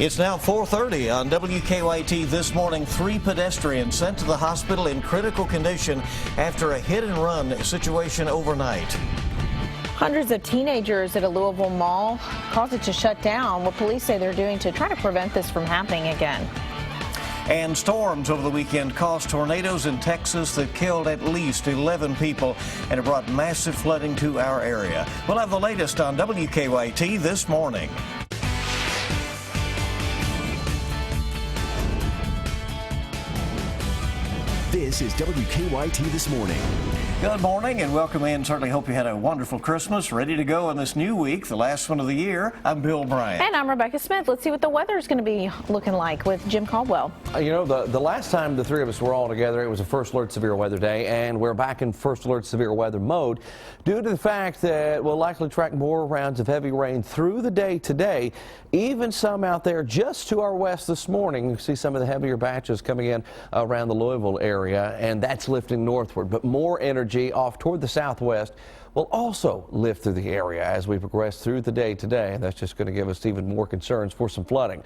It's now 4:30 on WKYT this morning. 3 pedestrians sent to the hospital in critical condition after a hit-and-run situation overnight. Hundreds of teenagers at a Louisville mall caused it to shut down. What police say they're doing to try to prevent this from happening again. And storms over the weekend caused tornadoes in Texas that killed at least 11 people, and it brought massive flooding to our area. We'll have the latest on WKYT this morning. This is WKYT This Morning. Good morning and welcome in. Certainly hope you had a wonderful Christmas. Ready to go in this new week, the last one of the year. I'm Bill Bryant. And I'm Rebecca Smith. Let's see what the weather is going to be looking like with Jim Caldwell. You know, the last time the three of us were all together, it was a first alert severe weather day, and we're back in first alert severe weather mode due to the fact that we'll likely track more rounds of heavy rain through the day today, even some out there just to our west this morning. You see some of the heavier batches coming in around the Louisville area, and that's lifting northward, but more energy off toward the southwest will also lift through the area as we progress through the day today, and that's just going to give us even more concerns for some flooding.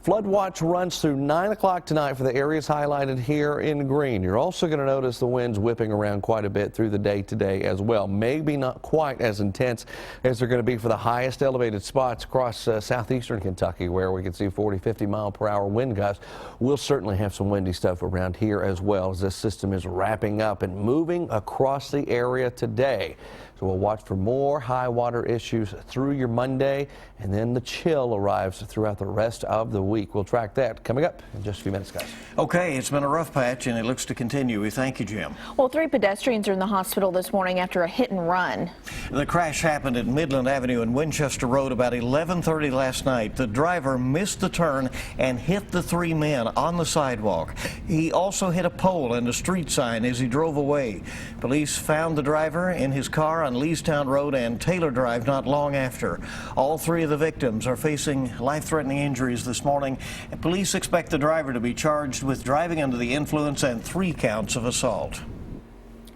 Flood watch runs through 9 o'clock tonight for the areas highlighted here in green. You're also going to notice the winds whipping around quite a bit through the day today as well. Maybe not quite as intense as they're going to be for the highest elevated spots across southeastern Kentucky, where we can see 40-50 mile per hour wind gusts. We'll certainly have some windy stuff around here as well as this system is wrapping up and moving across the area today. So we'll watch for more high water issues through your Monday, and then the chill arrives throughout the rest of the week. We'll track that coming up in just a few minutes, guys. Okay, it's been a rough patch, and it looks to continue. We thank you, Jim. Well, 3 pedestrians are in the hospital this morning after a hit and run. The crash happened at Midland Avenue and Winchester Road about 11:30 last night. The driver missed the turn and hit the 3 men on the sidewalk. He also hit a pole and a street sign as he drove away. Police found the driver in his car on Leestown Road and Taylor Drive not long after. All 3 of the victims are facing life-threatening injuries this morning, and police expect the driver to be charged with driving under the influence and 3 counts of assault.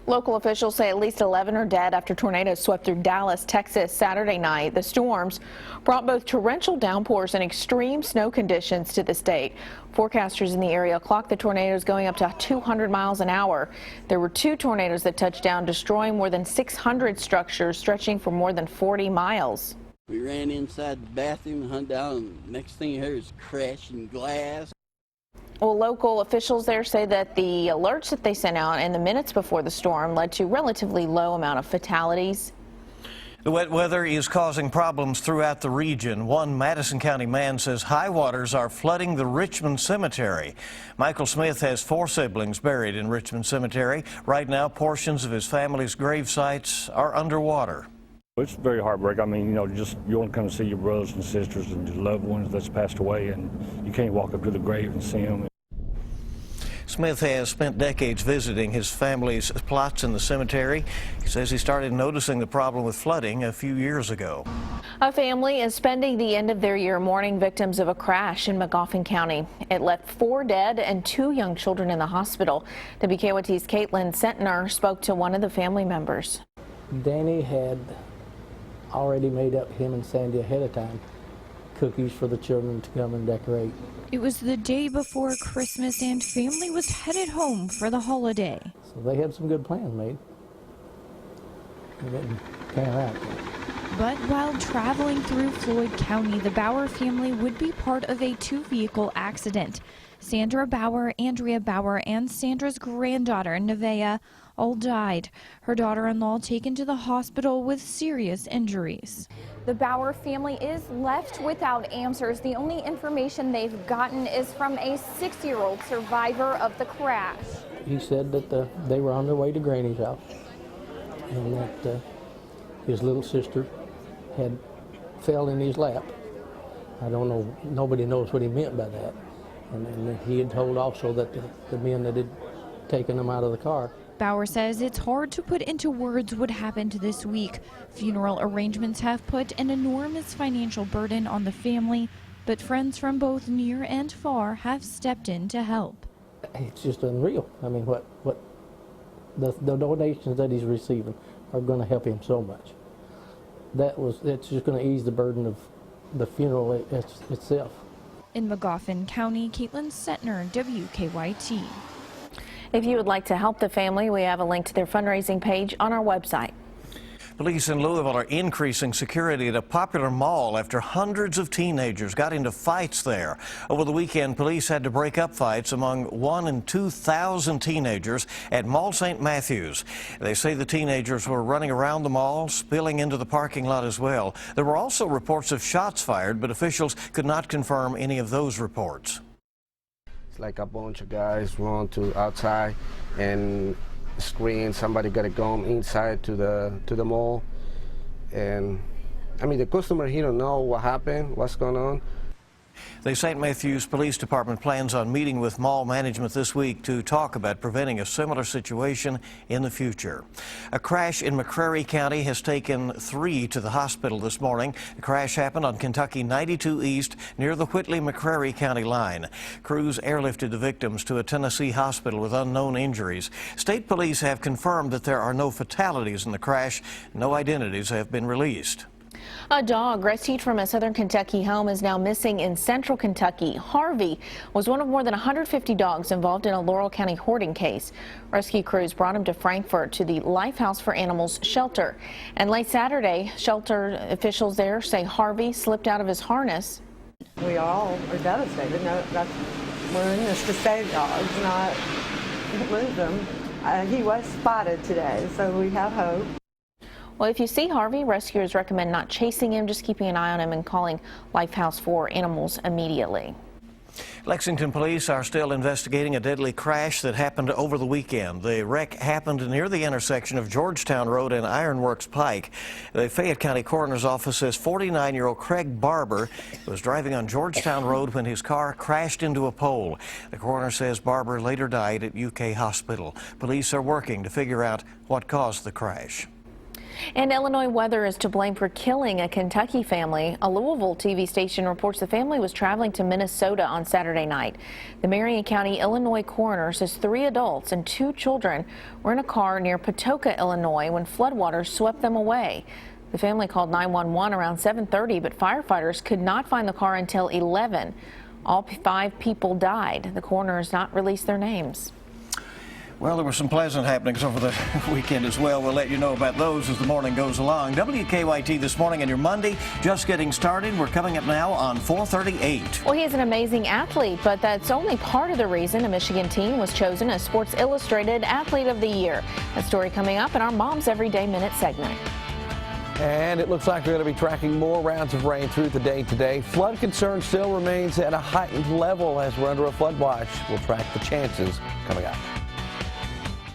Local officials say at least 11 are dead after tornadoes swept through Dallas, Texas Saturday night. The storms brought both torrential downpours and extreme snow conditions to the state. Forecasters in the area clocked the tornadoes going up to 200 miles an hour. There were 2 tornadoes that touched down, destroying more than 600 structures stretching for more than 40 miles. We ran inside the bathroom and hunt down, and next thing you heard is crashing glass. Well, local officials there say that the alerts that they sent out in the minutes before the storm led to relatively low amount of fatalities. The wet weather is causing problems throughout the region. One Madison County man says high waters are flooding the Richmond Cemetery. Michael Smith has 4 siblings buried in Richmond Cemetery. Right now, portions of his family's grave sites are underwater. It's very heartbreaking. I mean, you know, just you want to come see your brothers and sisters and your loved ones that's passed away, and you can't walk up to the grave and see them. Smith has spent decades visiting his family's plots in the cemetery. He says he started noticing the problem with flooding a few years ago. A family is spending the end of their year mourning victims of a crash in Magoffin County. It left 4 dead and 2 young children in the hospital. WKYT's Caitlin Sentner spoke to one of the family members. Danny had already made up, him and Sandy ahead of time, cookies for the children to come and decorate. It was the day before Christmas and family was headed home for the holiday. So they had some good plans made. It didn't pan out. But while traveling through Floyd County, the Bauer family would be part of a 2-vehicle accident. Sandra Bauer, Andrea Bauer, and Sandra's granddaughter, Nevaeh, all died. Her daughter-in-law taken to the hospital with serious injuries. The Bauer family is left without answers. The only information they've gotten is from a 6-year-old survivor of the crash. He said that they were on their way to Granny's house, and that his little sister had fell in his lap. I don't know, nobody knows what he meant by that. And he had told also that the men that had taken him out of the car. Bauer says it's hard to put into words what happened this week. Funeral arrangements have put an enormous financial burden on the family, but friends from both near and far have stepped in to help. It's just unreal. I mean, what the donations that he's receiving are going to help him so much. It's just going to ease the burden of the funeral itself. In Magoffin County, Caitlin Setner, WKYT. If you would like to help the family, we have a link to their fundraising page on our website. Police in Louisville are increasing security at a popular mall after hundreds of teenagers got into fights there. Over the weekend, police had to break up fights among 1,000 and 2,000 teenagers at Mall St. Matthews. They say the teenagers were running around the mall, spilling into the parking lot as well. There were also reports of shots fired, but officials could not confirm any of those reports. It's like a bunch of guys run to outside and screen. Somebody got a gun inside to the mall, and I mean the customer, he don't know what happened, what's going on. The St. Matthews Police Department plans on meeting with mall management this week to talk about preventing a similar situation in the future. A crash in McCreary County has taken 3 to the hospital this morning. The crash happened on Kentucky 92 East near the Whitley-McCreary County line. Crews airlifted the victims to a Tennessee hospital with unknown injuries. State police have confirmed that there are no fatalities in the crash. No identities have been released. A dog rescued from a southern Kentucky home is now missing in central Kentucky. Harvey was one of more than 150 dogs involved in a Laurel County hoarding case. Rescue crews brought him to Frankfort to the Lifehouse for Animals shelter. And late Saturday, shelter officials there say Harvey slipped out of his harness. We all are devastated. No, we're in this to save dogs, not lose them. He was spotted today, so we have hope. Well, if you see Harvey, rescuers recommend not chasing him, just keeping an eye on him and calling Lifehouse for Animals immediately. Lexington police are still investigating a deadly crash that happened over the weekend. The wreck happened near the intersection of Georgetown Road and Ironworks Pike. The Fayette County Coroner's Office says 49-year-old Craig Barber was driving on Georgetown Road when his car crashed into a pole. The coroner says Barber later died at UK Hospital. Police are working to figure out what caused the crash. And Illinois weather is to blame for killing a Kentucky family. A Louisville TV station reports the family was traveling to Minnesota on Saturday night. The Marion County, Illinois coroner says 3 adults and 2 children were in a car near Patoka, Illinois when floodwaters swept them away. The family called 911 around 7:30, but firefighters could not find the car until 11. All 5 people died. The coroner has not released their names. Well, there were some pleasant happenings over the weekend as well. We'll let you know about those as the morning goes along. WKYT This Morning on your Monday, just getting started. We're coming up now on 4:38. Well, he is an amazing athlete, but that's only part of the reason a Michigan teen was chosen as Sports Illustrated Athlete of the Year. A story coming up in our Mom's Everyday Minute segment. And it looks like we're going to be tracking more rounds of rain through the day today. Flood concern still remains at a heightened level as we're under a flood watch. We'll track the chances coming up.